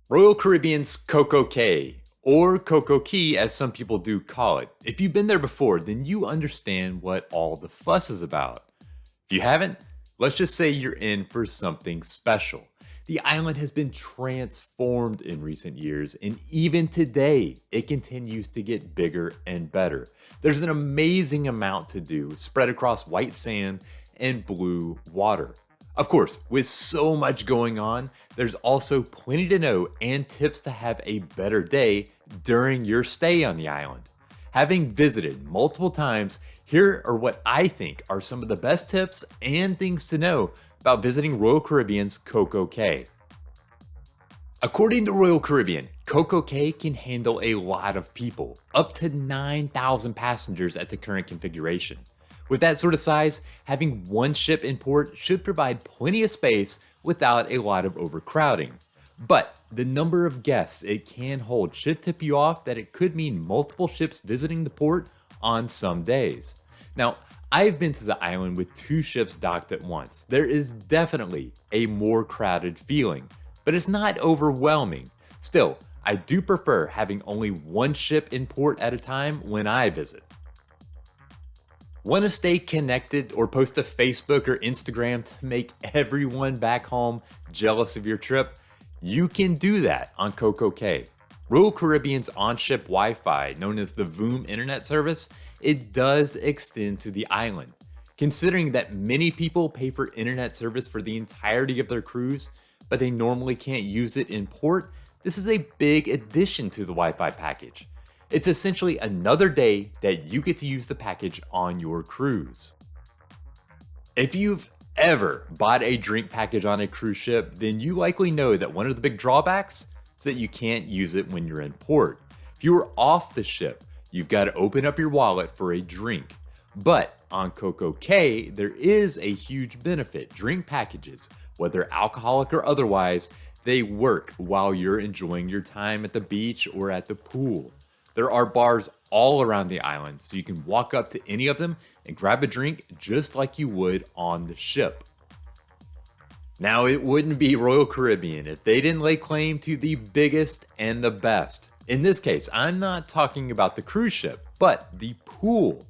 Royal Caribbean's CocoCay, or CocoCay as some people do call it. If you've been there before, then you understand what all the fuss is about. If you haven't, let's just say you're in for something special. The island has been transformed in recent years, and even today, it continues to get bigger and better. There's an amazing amount to do spread across white sand and blue water. Of course, with so much going on, there's also plenty to know and tips to have a better day during your stay on the island. Having visited multiple times, here are what I think are some of the best tips and things to know about visiting Royal Caribbean's CocoCay. According to Royal Caribbean, CocoCay can handle a lot of people, up to 9,000 passengers at the current configuration. With that sort of size, having one ship in port should provide plenty of space without a lot of overcrowding. But the number of guests it can hold should tip you off that it could mean multiple ships visiting the port on some days. Now, I've been to the island with two ships docked at once. There is definitely a more crowded feeling, but it's not overwhelming. Still, I do prefer having only one ship in port at a time when I visit. Want to stay connected or post to Facebook or Instagram to make everyone back home jealous of your trip? You can do that on CocoCay. Royal Caribbean's on-ship Wi-Fi, known as the VOOM internet service, it does extend to the island. Considering that many people pay for internet service for the entirety of their cruise, but they normally can't use it in port, this is a big addition to the Wi-Fi package. It's essentially another day that you get to use the package on your cruise. If you've ever bought a drink package on a cruise ship, then you likely know that one of the big drawbacks is that you can't use it when you're in port. If you are off the ship, you've got to open up your wallet for a drink. But on CocoCay, there is a huge benefit. Drink packages, whether alcoholic or otherwise, they work while you're enjoying your time at the beach or at the pool. There are bars all around the island, so you can walk up to any of them and grab a drink just like you would on the ship. Now, it wouldn't be Royal Caribbean if they didn't lay claim to the biggest and the best. In this case, I'm not talking about the cruise ship, but the pool.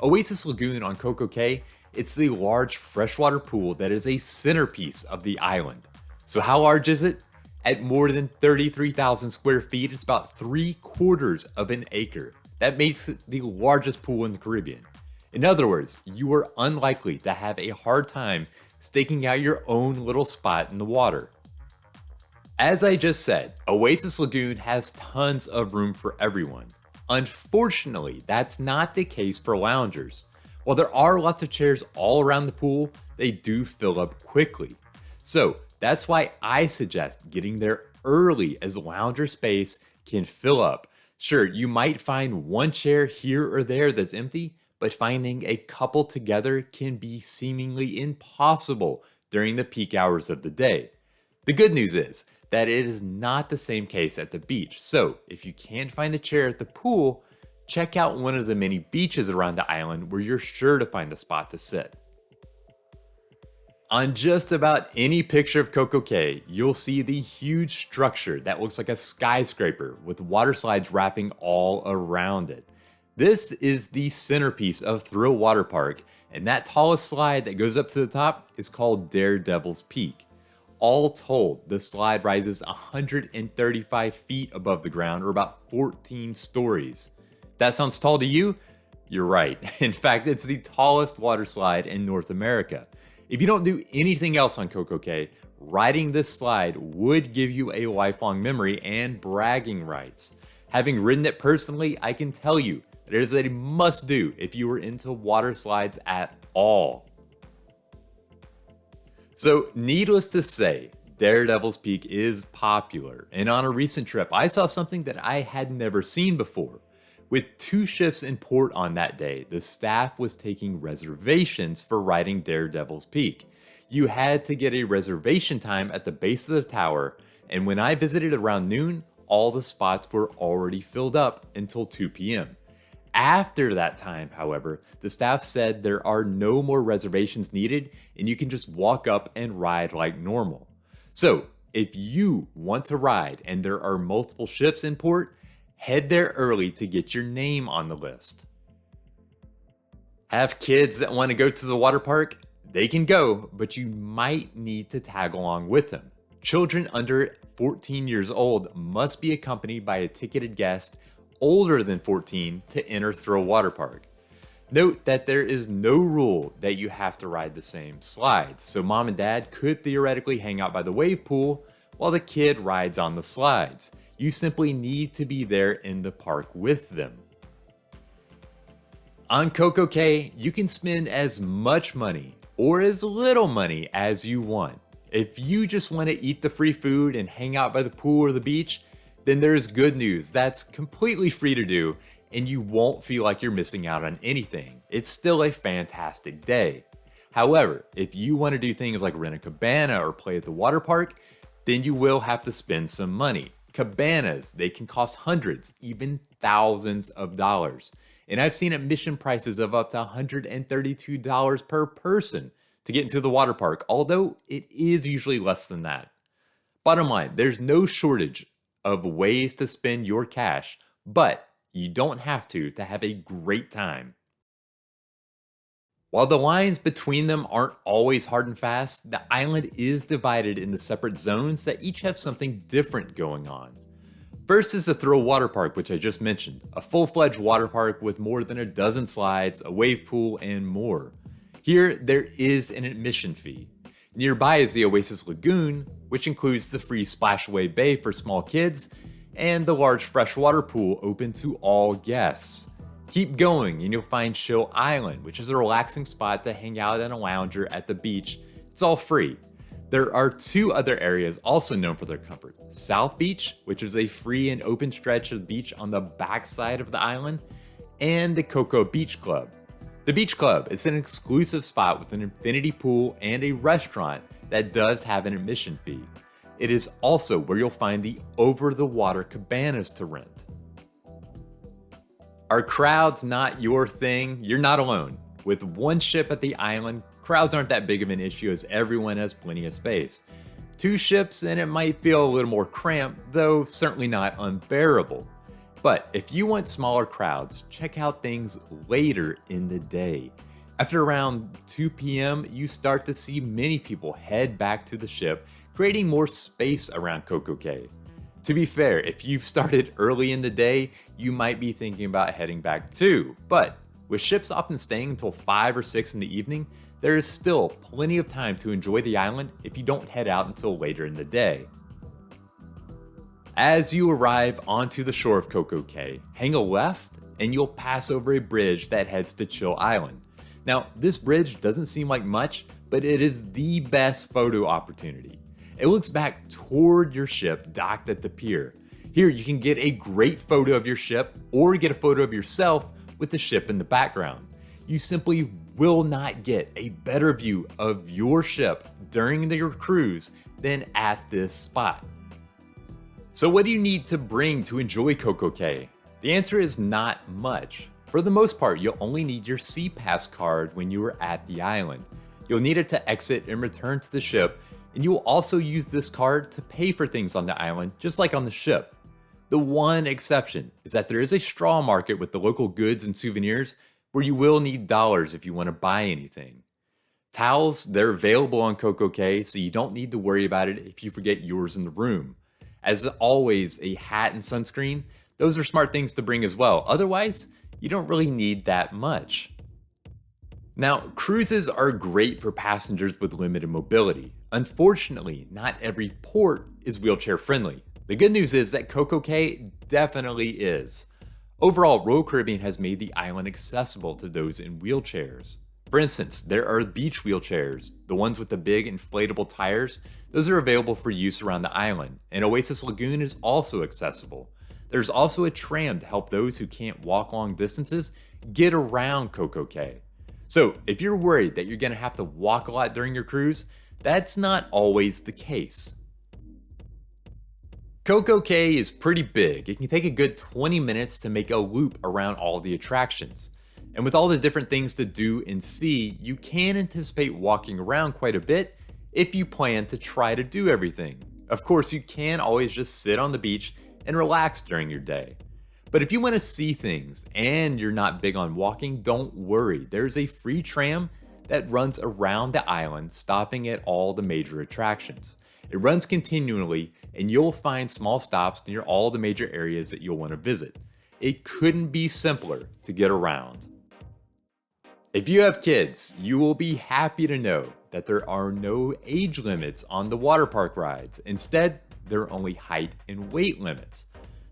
Oasis Lagoon on CocoCay, it's the large freshwater pool that is a centerpiece of the island. So how large is it? At more than 33,000 square feet, it's about 3/4 of an acre. That makes it the largest pool in the Caribbean. In other words, you are unlikely to have a hard time staking out your own little spot in the water. As I just said, Oasis Lagoon has tons of room for everyone. Unfortunately, that's not the case for loungers. While there are lots of chairs all around the pool, they do fill up quickly. So that's why I suggest getting there early, as lounger space can fill up. Sure, you might find one chair here or there that's empty, but finding a couple together can be seemingly impossible during the peak hours of the day. The good news is that it is not the same case at the beach. So if you can't find a chair at the pool, check out one of the many beaches around the island where you're sure to find a spot to sit. On just about any picture of CocoCay, you'll see the huge structure that looks like a skyscraper with water slides wrapping all around it. This is the centerpiece of Thrill WATERPARK, and that tallest slide that goes up to the top is called Daredevil's Peak. All told, the slide rises 135 feet above the ground, or about 14 stories. That sounds tall to you? You're right. In fact, it's the tallest water slide in North America. If you don't do anything else on CocoCay, riding this slide would give you a lifelong memory and bragging rights. Having ridden it personally, I can tell you that it is a must-do if you are into water slides at all. So, needless to say, Daredevil's Peak is popular, and on a recent trip, I saw something that I had never seen before. With two ships in port on that day, the staff was taking reservations for riding Daredevil's Peak. You had to get a reservation time at the base of the tower, and when I visited around noon, all the spots were already filled up until 2 p.m. After that time, however, the staff said there are no more reservations needed and you can just walk up and ride like normal. So, If you want to ride and there are multiple ships in port, head there early to get your name on the list. Have kids that want to go to the water park? They can go, but you might need to tag along with them. Children under 14 years old must be accompanied by a ticketed guest older than 14 to enter through a water park. Note that there is no rule that you have to ride the same slides, so mom and dad could theoretically hang out by the wave pool while the kid rides on the slides. You simply need to be there in the park with them. On CocoCay, you can spend as much money or as little money as you want. If you just want to eat the free food and hang out by the pool or the beach, then there's good news. That's completely free to do, and you won't feel like you're missing out on anything. It's still a fantastic day. However, if you want to do things like rent a cabana or play at the water park, then you will have to spend some money. Cabanas, they can cost hundreds, even thousands of dollars. And I've seen admission prices of up to $132 per person to get into the water park, although it is usually less than that. Bottom line, there's no shortage of ways to spend your cash, but you don't have to have a great time. While the lines between them aren't always hard and fast, the island is divided into separate zones that each have something different going on. First is the Thrill Water Park, which I just mentioned, a full-fledged water park with more than a dozen slides, a wave pool, and more. Here, there is an admission fee. Nearby is the Oasis Lagoon, which includes the free splashaway bay for small kids, and the large freshwater pool open to all guests. Keep going and you'll find Chill Island, which is a relaxing spot to hang out in a lounger at the beach. It's all free. There are two other areas also known for their comfort. South Beach, which is a free and open stretch of beach on the backside of the island, and the COCO Beach Club. The Beach Club is an exclusive spot with an infinity pool and a restaurant that does have an admission fee. It is also where you'll find the over-the-water cabanas to rent. Are crowds not your thing? You're not alone. With one ship at the island, crowds aren't that big of an issue as everyone has plenty of space. Two ships and it might feel a little more cramped, though certainly not unbearable. But if you want smaller crowds, check out things later in the day. After around 2 p.m., you start to see many people head back to the ship, creating more space around CocoCay. To be fair, if you've started early in the day, you might be thinking about heading back too. But with ships often staying until 5 or 6 in the evening, there is still plenty of time to enjoy the island if you don't head out until later in the day. As you arrive onto the shore of CocoCay, hang a left and you'll pass over a bridge that heads to Chill Island. Now, this bridge doesn't seem like much, but it is the best photo opportunity. It looks back toward your ship docked at the pier. Here you can get a great photo of your ship or get a photo of yourself with the ship in the background. You simply will not get a better view of your ship during your cruise than at this spot. So what do you need to bring to enjoy CocoCay? The answer is not much. For the most part, you'll only need your Sea Pass card when you are at the island. You'll need it to exit and return to the ship, and you will also use this card to pay for things on the island, just like on the ship. The one exception is that there is a straw market with the local goods and souvenirs where you will need dollars if you want to buy anything. Towels, they're available on CocoCay, so you don't need to worry about it if you forget yours in the room. As always, a hat and sunscreen, those are smart things to bring as well. Otherwise, you don't really need that much. Now, cruises are great for passengers with limited mobility. Unfortunately, not every port is wheelchair friendly. The good news is that CocoCay definitely is. Overall, Royal Caribbean has made the island accessible to those in wheelchairs. For instance, there are beach wheelchairs, the ones with the big inflatable tires. Those are available for use around the island, and Oasis Lagoon is also accessible. There's also a tram to help those who can't walk long distances get around CocoCay. So if you're worried that you're going to have to walk a lot during your cruise, that's not always the case. CocoCay is pretty big. It can take a good 20 minutes to make a loop around all the attractions. And with all the different things to do and see, you can anticipate walking around quite a bit if you plan to try to do everything. Of course, you can always just sit on the beach and relax during your day. But if you want to see things and you're not big on walking, don't worry. There's a free tram that runs around the island, stopping at all the major attractions. It runs continually, and you'll find small stops near all the major areas that you'll want to visit. It couldn't be simpler to get around. If you have kids, you will be happy to know that there are no age limits on the water park rides. Instead, there are only height and weight limits.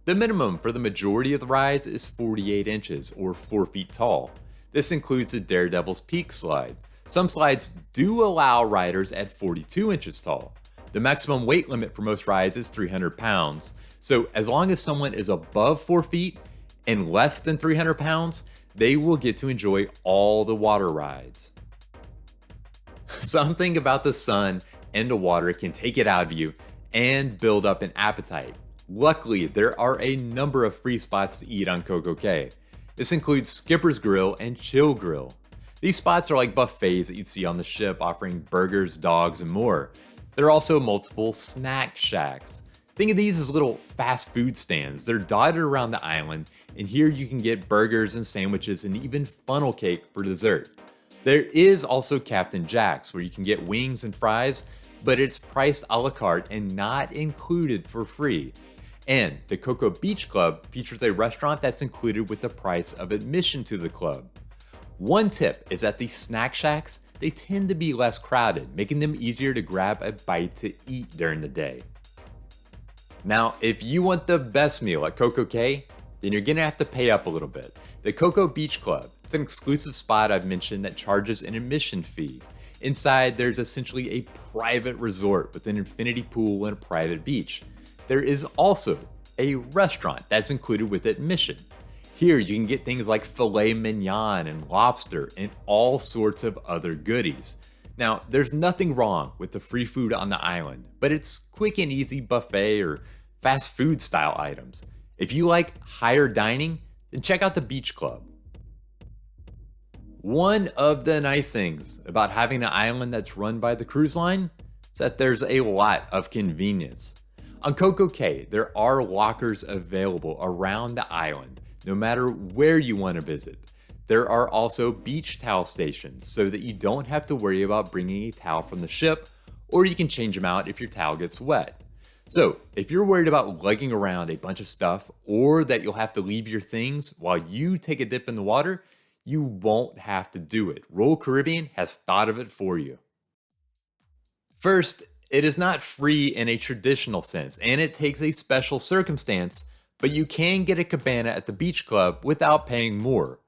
The minimum for the majority of the rides is 48 inches or 4 feet tall. This includes the Daredevil's Peak slide. Some slides do allow riders at 42 inches tall. The maximum weight limit for most rides is 300 pounds. So as long as someone is above 4 feet and less than 300 pounds, they will get to enjoy all the water rides. Something about the sun and the water can take it out of you and build up an appetite. Luckily, there are a number of free spots to eat on CocoCay. This includes Skipper's Grill and Chill Grill. These spots are like buffets that you'd see on the ship, offering burgers, dogs, and more. There are also multiple snack shacks. Think of these as little fast food stands. They're dotted around the island, and here you can get burgers and sandwiches and even funnel cake for dessert. There is also Captain Jack's, where you can get wings and fries, but it's priced a la carte and not included for free. And the Coco Beach Club features a restaurant that's included with the price of admission to the club. One tip is that the snack shacks, they tend to be less crowded, making them easier to grab a bite to eat during the day. Now, if you want the best meal at CocoCay, then you're gonna have to pay up a little bit. The Coco Beach Club, it's an exclusive spot I've mentioned that charges an admission fee. Inside, there's essentially a private resort with an infinity pool and a private beach. There is also a restaurant that's included with admission. Here, you can get things like filet mignon and lobster and all sorts of other goodies. Now, there's nothing wrong with the free food on the island, but it's quick and easy buffet or fast food style items. If you like higher dining, then check out the Beach Club. One of the nice things about having an island that's run by the cruise line is that there's a lot of convenience. On CocoCay, there are lockers available around the island, no matter where you want to visit. There are also beach towel stations so that you don't have to worry about bringing a towel from the ship, or you can change them out if your towel gets wet. So if you're worried about lugging around a bunch of stuff or that you'll have to leave your things while you take a dip in the water, you won't have to do it. Royal Caribbean has thought of it for you. First, it is not free in a traditional sense, and it takes a special circumstance, but you can get a cabana at the beach club without paying more.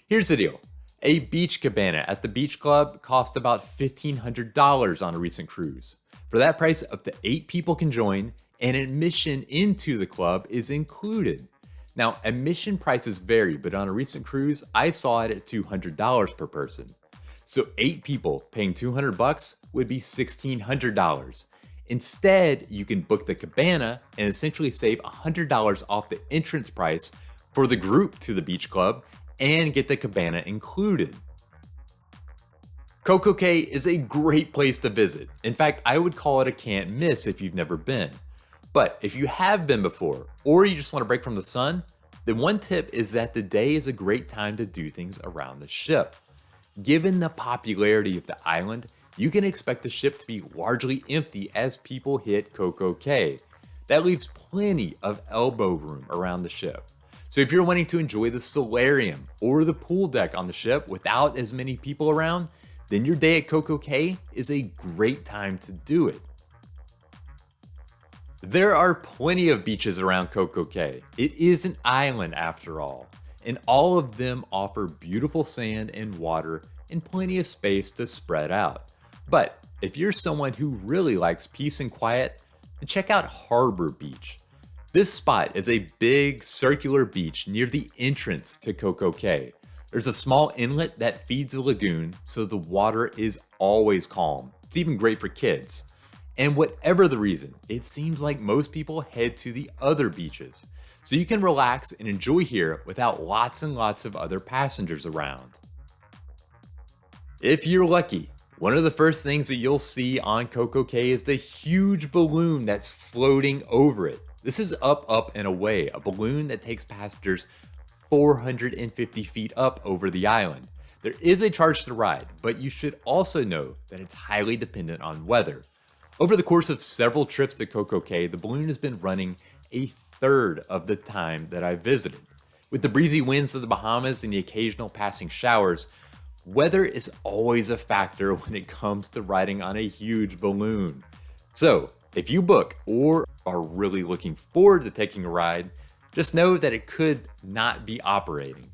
Here's the deal. A beach cabana at the beach club cost about $1,500 on a recent cruise. For that price, up to 8 people can join, and admission into the club is included. Now, admission prices vary, but on a recent cruise, I saw it at $200 per person. So 8 people paying $200 would be $1,600. Instead, you can book the cabana and essentially save $100 off the entrance price for the group to the beach club and get the cabana included. CocoCay is a great place to visit. In fact, I would call it a can't miss if you've never been. But if you have been before, or you just want to break from the sun, then one tip is that the day is a great time to do things around the ship. Given the popularity of the island, you can expect the ship to be largely empty as people hit CocoCay. That leaves plenty of elbow room around the ship. So if you're wanting to enjoy the solarium or the pool deck on the ship without as many people around, then your day at CocoCay is a great time to do it. There are plenty of beaches around CocoCay. It is an island after all, and all of them offer beautiful sand and water and plenty of space to spread out. But if you're someone who really likes peace and quiet, then check out Harbor Beach. This spot is a big circular beach near the entrance to CocoCay. There's a small inlet that feeds a lagoon, so the water is always calm. It's even great for kids. And whatever the reason, it seems like most people head to the other beaches, so you can relax and enjoy here without lots and lots of other passengers around. If you're lucky, One of the first things that you'll see on CocoCay is the huge balloon that's floating over it. This is Up, Up, and Away, a balloon that takes passengers 450 feet up over the island. There is a charge to ride, but you should also know that it's highly dependent on weather. Over the course of several trips to CocoCay, the balloon has been running a third of the time that I visited. With the breezy winds of the Bahamas and the occasional passing showers, weather is always a factor when it comes to riding on a huge balloon. So, if you book or are really looking forward to taking a ride, just know that it could not be operating.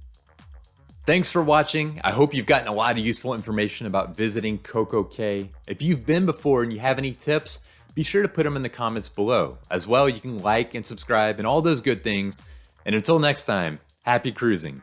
Thanks for watching. I hope you've gotten a lot of useful information about visiting CocoCay. If you've been before and you have any tips, be sure to put them in the comments below. As well, you can like and subscribe and all those good things. And until next time, happy cruising.